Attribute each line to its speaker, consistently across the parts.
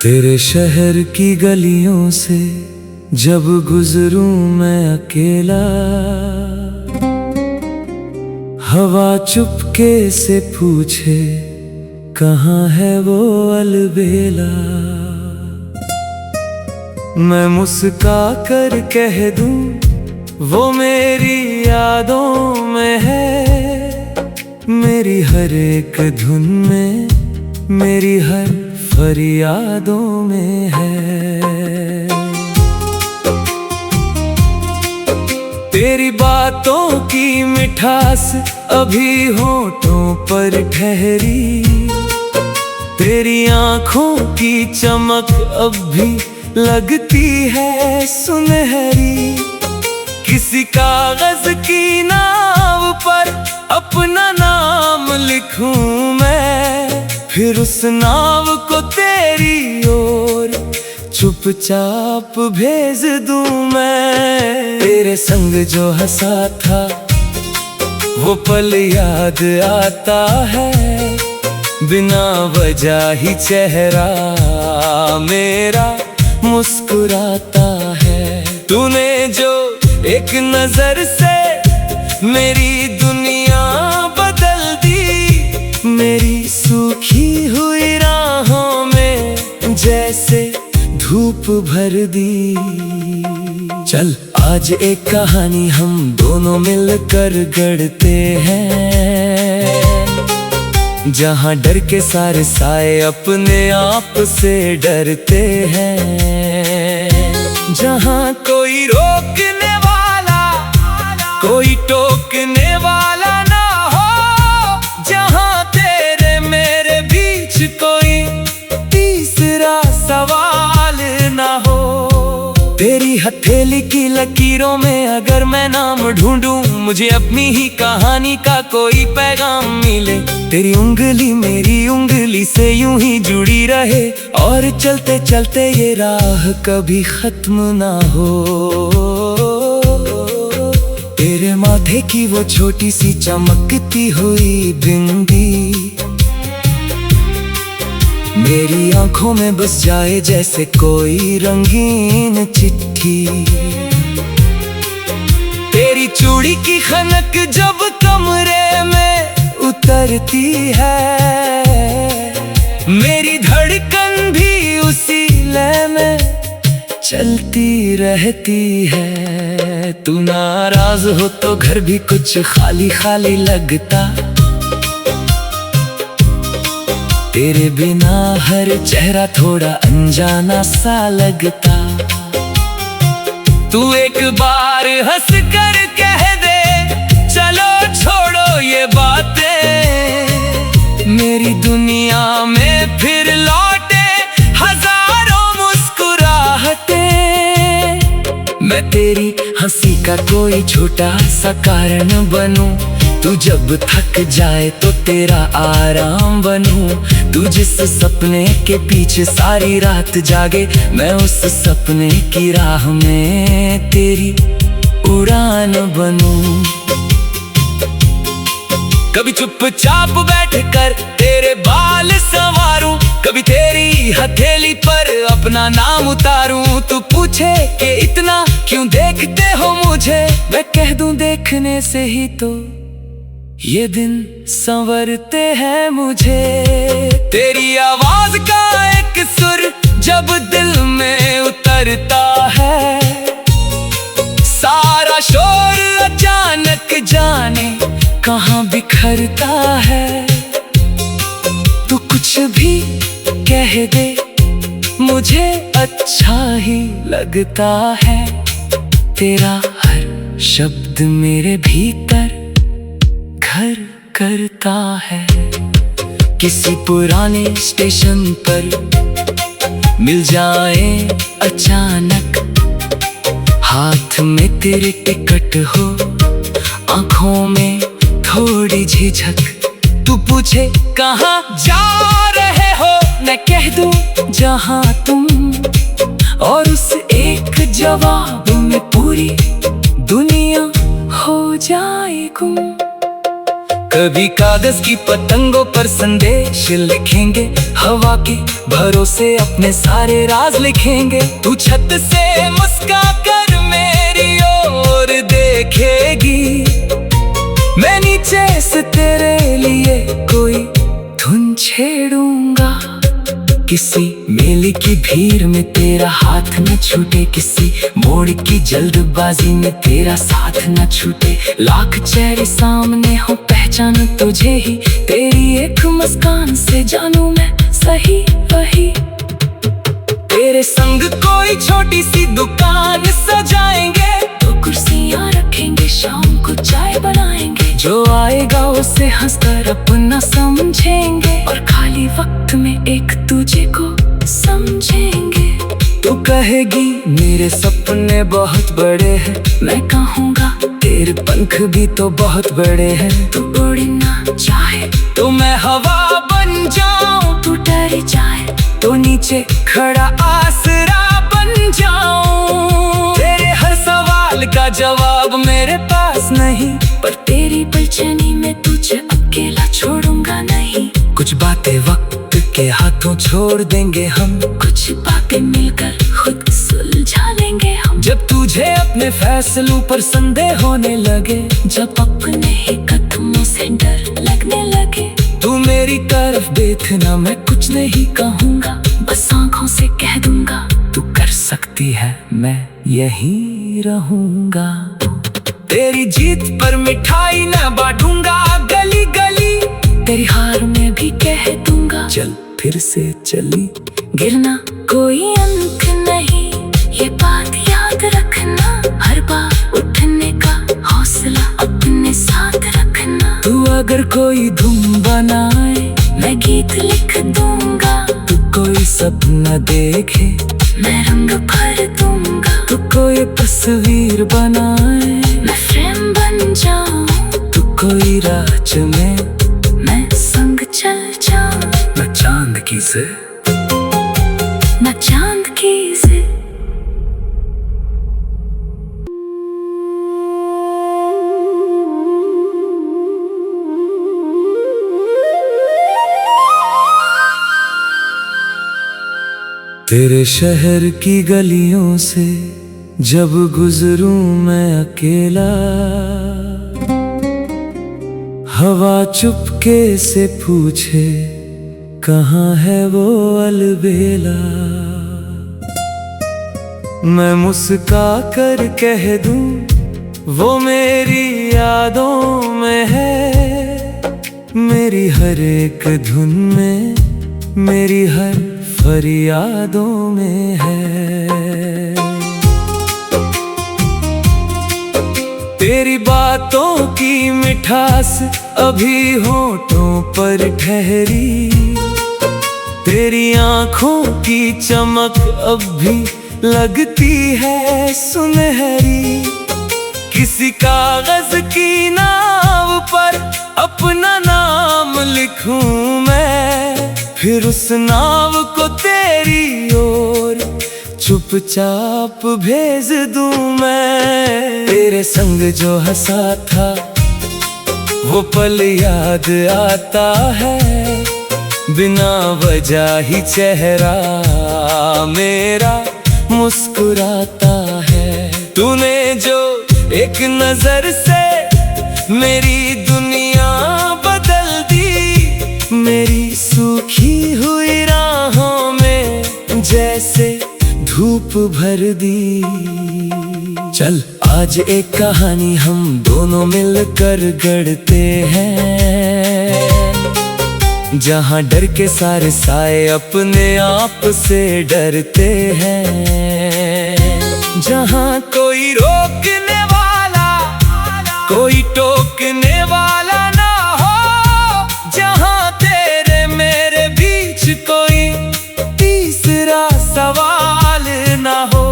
Speaker 1: तेरे शहर की गलियों से जब गुजरूं मैं अकेला, हवा चुपके से पूछे कहाँ है वो अलबेला। मैं मुस्का कर कह दूं वो मेरी यादों में है, मेरी हर एक धुन में, मेरी हर फरियादों में है। तेरी बातों की मिठास अभी होठों पर ठहरी, तेरी आँखों की चमक अब भी लगती है सुनहरी। किसी कागज की नाव पर अपना नाम लिखूं मैं, फिर उस नाव को तेरी ओर चुपचाप भेज दूं मैं। तेरे संग जो हंसा था वो पल याद आता है, बिना वजह ही चेहरा मेरा मुस्कुराता है। तूने जो एक नजर से मेरी दुनिया बदल दी, मेरी सूखी हुई राहों में जैसे धूप भर दी। चल आज एक कहानी हम दोनों मिलकर गढ़ते हैं, जहाँ डर के सारे साए अपने आप से डरते हैं। जहाँ कोई रोकने वाला, कोई टोकने वाला ना हो, जहाँ तेरे मेरे बीच कोई तीसरा सवाल ना हो। तेरी हथेली की लकीरों में अगर मैं नाम ढूंढूं, मुझे अपनी ही कहानी का कोई पैगाम मिले। तेरी उंगली मेरी उंगली से यूं ही जुड़ी रहे, और चलते चलते ये राह कभी खत्म ना हो। तेरे माथे की वो छोटी सी चमकती हुई बिंदी मेरी आंखों में बस जाए जैसे कोई रंगीन चिट्ठी। तेरी चूड़ी की खनक जब कमरे में उतरती है, मेरी धड़कन भी उसी लय में चलती रहती है। तू नाराज हो तो घर भी कुछ खाली खाली लगता, तेरे बिना हर चेहरा थोड़ा अनजाना सा लगता। तू एक बार हंस कर कह दे चलो छोड़ो ये बातें, मेरी दुनिया में फिर लौटे हजारों मुस्कुराहटें। मैं तेरी हंसी का कोई छोटा सा कारण बनूं, तू जब थक जाए तो तेरा आराम बनूं। तू जिस सपने के पीछे सारी रात जागे, मैं उस सपने की राह में तेरी उड़ान बनूं। कभी चुपचाप बैठकर तेरे बाल संवारूं, कभी तेरी हथेली पर अपना नाम उतारूं। तू पूछे कि इतना क्यों देखते हो मुझे, मैं कह दूं देखने से ही तो ये दिन संवरते हैं मुझे। तेरी आवाज का एक सुर जब दिल में उतरता है, सारा शोर अचानक जाने कहाँ बिखरता है। तू कुछ भी कह दे मुझे अच्छा ही लगता है, तेरा हर शब्द मेरे भीतर घर करता है। किसी पुराने स्टेशन पर मिल जाए अचानक, हाथ में तेरे टिकट हो, आंखों में थोड़ी झिझक। तू पूछे कहाँ जा रहे हो, मैं कह दूं जहां तुम, और उस एक जवाब में पूरी दुनिया हो जाए गुम। कभी कागज की पतंगों पर संदेश लिखेंगे, हवा के भरोसे अपने सारे राज लिखेंगे। तू छत से मुस्का कर मेरी ओर देखेगी, मैं नीचे से तेरे लिए कोई धुन छेड़ूंगा। किसी मेले की भीड़ में तेरा हाथ न छूटे, किसी मोड़ की जल्दबाजी में तेरा साथ न छूटे। लाख चेहरे सामने हो पहचान तुझे ही, तेरी एक मुस्कान से जानू मैं सही वही। तेरे संग कोई छोटी सी दुकान सजाएंगे, तो कुर्सियां रखेंगे, शाम को चाय बनाएंगे। जो आएगा उसे हंसकर अपना समझेंगे, और खाली वक्त में एक दूजे को समझेंगे। तू कहेगी मेरे सपने बहुत बड़े हैं, मैं कहूँगा तेरे पंख भी तो बहुत बड़े हैं। तू उड़ना चाहे तो मैं हवा बन जाऊं, तू डर जाए तो नीचे खड़ा आसरा बन जाऊं। तेरे हर सवाल का जवाब मेरे पास नहीं, पर तेरी बेचैनी में तुझे अकेला छोड़ूंगा नहीं। कुछ बातें वक्त के हाथों छोड़ देंगे हम, कुछ बातें मिलकर खुद सुलझा लेंगे हम। जब तुझे अपने फैसलों पर संदेह होने लगे, जब अपने ही कदमों से डर लगने लगे, तू मेरी तरफ देखना, मैं कुछ नहीं कहूँगा, बस आँखों से कह दूंगा तू कर सकती है, मैं यहीं रहूंगा। तेरी जीत पर मिठाई न बांटूंगा गली गली, तेरी हार में भी कह दूंगा चल फिर से चली। गिरना कोई अंत नहीं, ये बात याद रखना, हर बार उठने का हौसला अपने साथ रखना। तू अगर कोई धुन बनाए मैं गीत लिख दूंगा, तू कोई सपना देखे मैं रंग भर दूंगा। तू कोई तस्वीर बनाए मैं फ्रेम बन जाऊं, तू कोई राह चुने मैं संग चल जाऊं। न चांद की से न चांद की से तेरे शहर की गलियों से जब गुजरूं मैं अकेला, हवा चुपके से पूछे कहाँ है वो अलबेला। मैं मुस्का कर कह दूं वो मेरी यादों में है, मेरी हर एक धुन में, मेरी हर फरियादों में है। तेरी बातों की मिठास अभी होठों पर ठहरी, तेरी आँखों की चमक अब भी लगती है सुनहरी। किसी कागज की नाव पर अपना नाम लिखूं मैं, फिर उस नाव को तेरी ओर चुपचाप भेज दूं मैं। तेरे संग जो हंसा था वो पल याद आता है, बिना वजह ही चेहरा मेरा मुस्कुराता है। तूने जो एक नजर से मेरी दुनिया बदल दी, मेरी सूखी हुई राहों में जैसे धूप भर दी। चल आज एक कहानी हम दोनों मिलकर गढ़ते हैं, जहाँ डर के सारे साए अपने आप से डरते हैं। जहाँ कोई रोकने वाला कोई टोकने वाला ना हो, जहाँ तेरे मेरे बीच कोई तीसरा सवाल ना हो।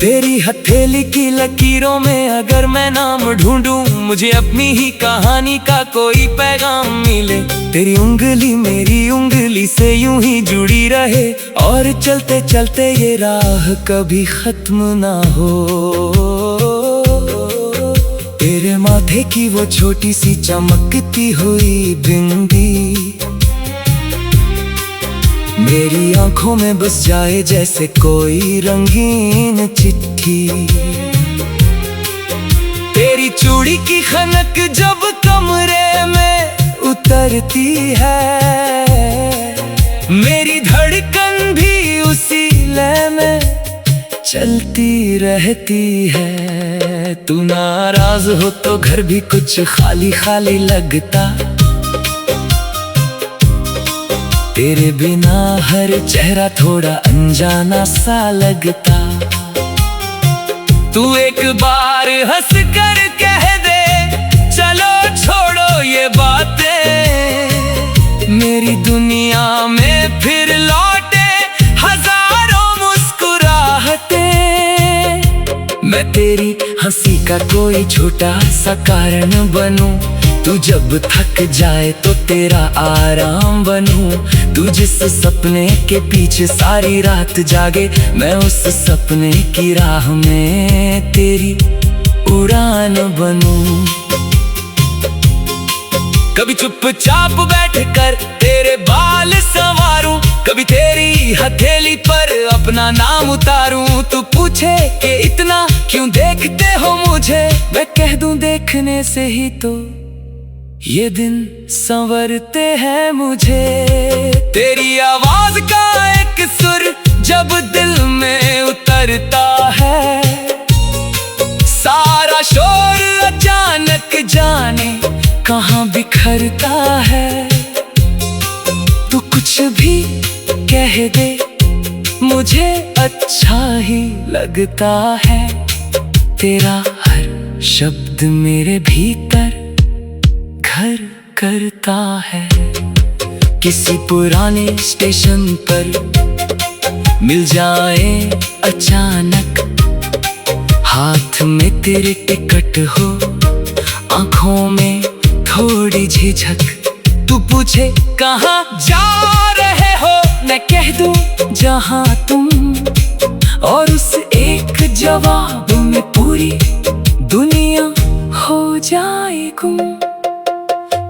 Speaker 1: तेरी हथेली की लकीरों में अगर मैं नाम ढूंढूं, मुझे अपनी ही कहानी का कोई पैगाम मिले। तेरी उंगली मेरी उंगली से यूं ही जुड़ी रहे, और चलते चलते ये राह कभी खत्म ना हो। तेरे माथे माथे की वो छोटी सी चमकती हुई बिंदी मेरी आंखों में बस जाए जैसे कोई रंगीन चिट्ठी। तेरी चूड़ी की खनक जब कमरे में उतरती है, मेरी धड़कन भी उसी लय में चलती रहती है। तू नाराज हो तो घर भी कुछ खाली खाली लगता, तेरे बिना हर चेहरा थोड़ा अनजाना सा लगता। तू एक बार हंस कर कह दे चलो छोड़ो ये बातें, मेरी दुनिया में फिर लौटे हजारों मुस्कुराहटें। मैं तेरी हंसी का कोई छोटा सा कारण बनूं, तू जब थक जाए तो तेरा आराम बनूं। तू जिस सपने के पीछे सारी रात जागे, मैं उस सपने की राह में तेरी उड़ान बनूं। कभी चुपचाप बैठकर तेरे बाल संवारूं, कभी तेरी हथेली पर अपना नाम उतारूं। तू पूछे कि इतना क्यों देखते हो मुझे, मैं कह दूं देखने से ही तो ये दिन संवरते हैं मुझे। तेरी आवाज का एक सुर जब दिल में उतरता है, सारा शोर अचानक जाने कहाँ बिखरता है। तू कुछ भी कह दे मुझे अच्छा ही लगता है, तेरा हर शब्द मेरे भीतर घर करता है। किसी पुराने स्टेशन पर मिल जाए अचानक, हाथ में तेरे टिकट हो, आंखों में थोड़ी झिझक। तू पूछे कहाँ जा रहे हो, मैं कह दूं जहां तुम, और उस एक जवाब में पूरी दुनिया हो जाए गुम।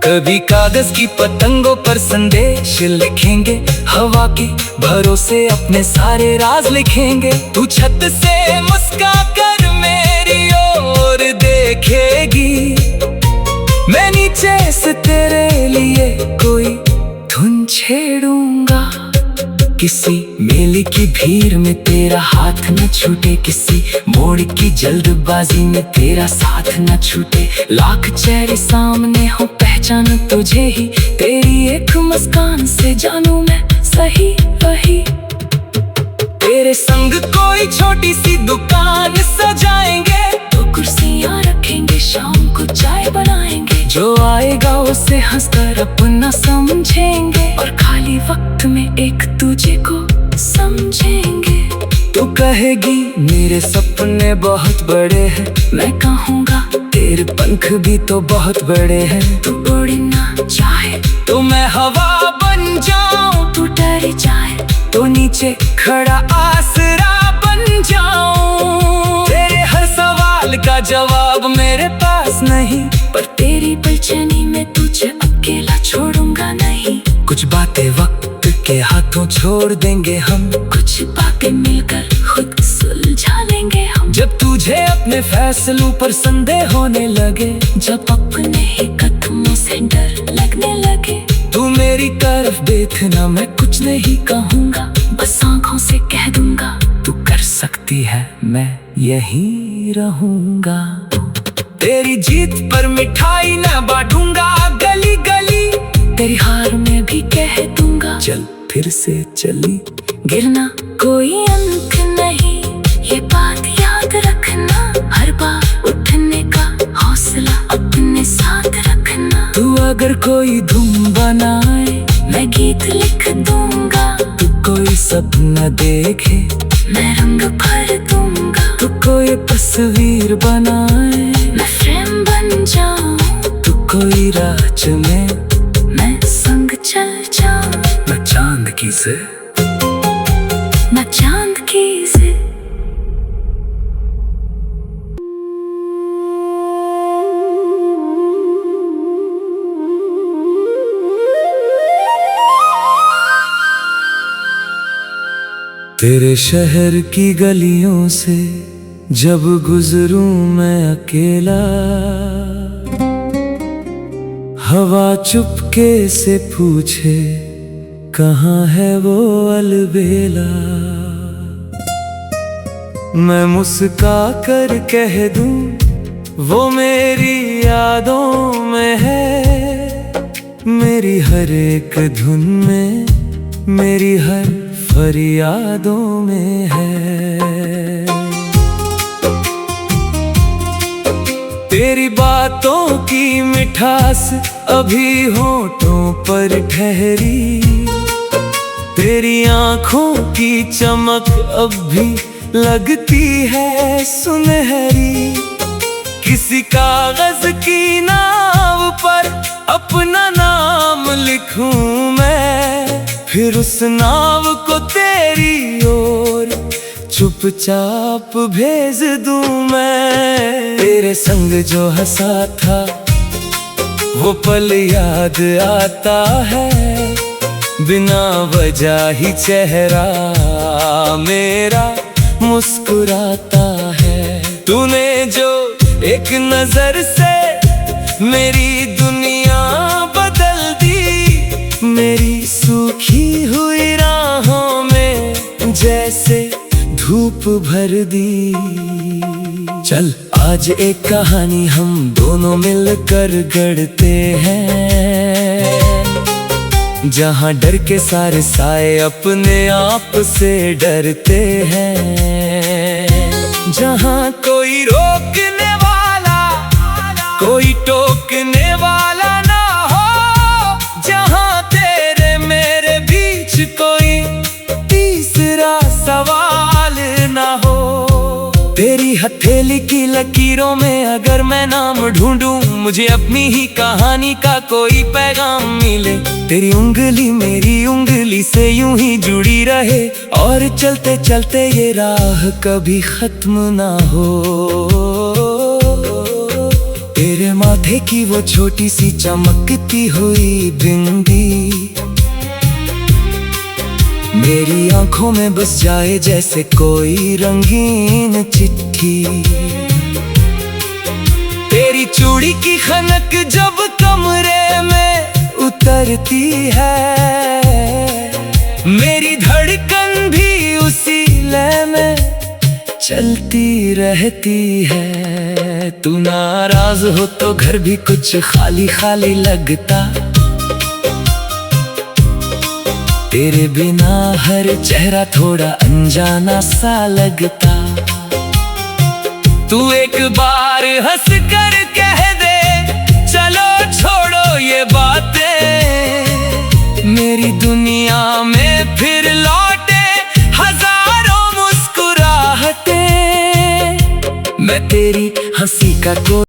Speaker 1: कभी कागज की पतंगों पर संदेश लिखेंगे, हवा के भरोसे अपने सारे राज लिखेंगे। तू छत से मुस्का कर मेरी ओर देखेगी, मैं नीचे से तेरे लिए कोई धुन छेड़ूंगा। किसी मेले की भीड़ में तेरा हाथ न छूटे, किसी मोड़ की जल्दबाजी में तेरा साथ न छूटे। लाख चेहरे सामने हो पहचान तुझे ही, तेरी एक मुस्कान से जानूं मैं सही वही। तेरे संग कोई छोटी सी दुकान सजाएंगे, तो कुर्सियां रखेंगे, शाम को चाय बनाएंगे। जो आएगा उसे हंसकर अपना समझेंगे, और खाली वक्त में एक तुझे को समझेंगे। तू कहेगी मेरे सपने बहुत बड़े हैं, मैं कहूँगा तेरे पंख भी तो बहुत बड़े हैं। तू उड़ना चाहे तो मैं हवा बन जाऊं, तू डर जाए तो नीचे खड़ा आसरा बन जाऊं। तेरे हर सवाल का जवाब मेरे पास नहीं, पर तेरी बेचैनी में तुझे अकेला छोड़ूंगा नहीं। कुछ बातें वक्त के हाथों छोड़ देंगे हम, कुछ बातें मिलकर खुद सुलझा लेंगे हम। जब तुझे अपने फैसलों पर संदेह होने लगे, जब अपने ही कदमों से डर लगने लगे, तू मेरी तरफ देखना, मैं कुछ नहीं कहूँगा, बस आंखों से कह दूंगा तू कर सकती है, मैं यहीं रहूंगा। तेरी जीत पर मिठाई न बांटूंगा गली गली, तेरी हार में भी कह दूंगा चल फिर से चली। गिरना कोई अंत नहीं, ये बात याद रखना, हर बार उठने का हौसला अपने साथ रखना। तू अगर कोई धुन बनाए मैं गीत लिख दूंगा, तू कोई सपना देखे मैं रंग भर दूंगा। तू कोई तस्वीर बनाए मैं फ्रेम बन जाऊं, तू कोई राह में मैं संग चल जाऊं। मैं चांद की से, मैं चांद की से। तेरे शहर की गलियों से जब गुजरूं मैं अकेला, हवा चुपके से पूछे कहाँ है वो अलबेला। मैं मुस्का कर कह दूं वो मेरी यादों में है, मेरी हर एक धुन में, मेरी हर फरियादों में है। तेरी बातों की मिठास अभी होठों पर ठहरी, तेरी आँखों की चमक अब भी लगती है सुनहरी। किसी कागज की नाव पर अपना नाम लिखूं मैं, फिर उस नाव को तेरी ओर चुपचाप भेज दूं मैं। तेरे संग जो हंसा था वो पल याद आता है, बिना वजह ही चेहरा मेरा मुस्कुराता है। तूने जो एक नजर से मेरी दुनिया बदल दी, मेरी सूखी हुई राहों में जैसे धूप भर दी। चल आज एक कहानी हम दोनों मिलकर गढ़ते हैं, जहाँ डर के सारे साए अपने आप से डरते हैं। जहाँ कोई रोकने वाला, कोई टोकने वाला ना हो, जहाँ तेरे मेरे बीच कोई तीसरा सवाल ना हो। तेरी हथेली की लकीरों में अगर मैं नाम ढूंढूं, मुझे अपनी ही कहानी का कोई पैगाम मिले। तेरी उंगली मेरी उंगली से यूं ही जुड़ी रहे, और चलते चलते ये राह कभी खत्म ना हो। तेरे माथे की वो छोटी सी चमकती हुई बिंदी मेरी आंखों में बस जाए जैसे कोई रंगीन चिट्ठी। तेरी चूड़ी की खनक जब कमरे में उतरती है, मेरी धड़कन भी उसी लय में चलती रहती है। तू नाराज हो तो घर भी कुछ खाली खाली लगता, तेरे बिना हर चेहरा थोड़ा अनजाना सा लगता। तू एक बार हंस कर कह दे चलो छोड़ो ये बातें, मेरी दुनिया में फिर लौटे हजारों मुस्कुराहटें। मैं तेरी हंसी का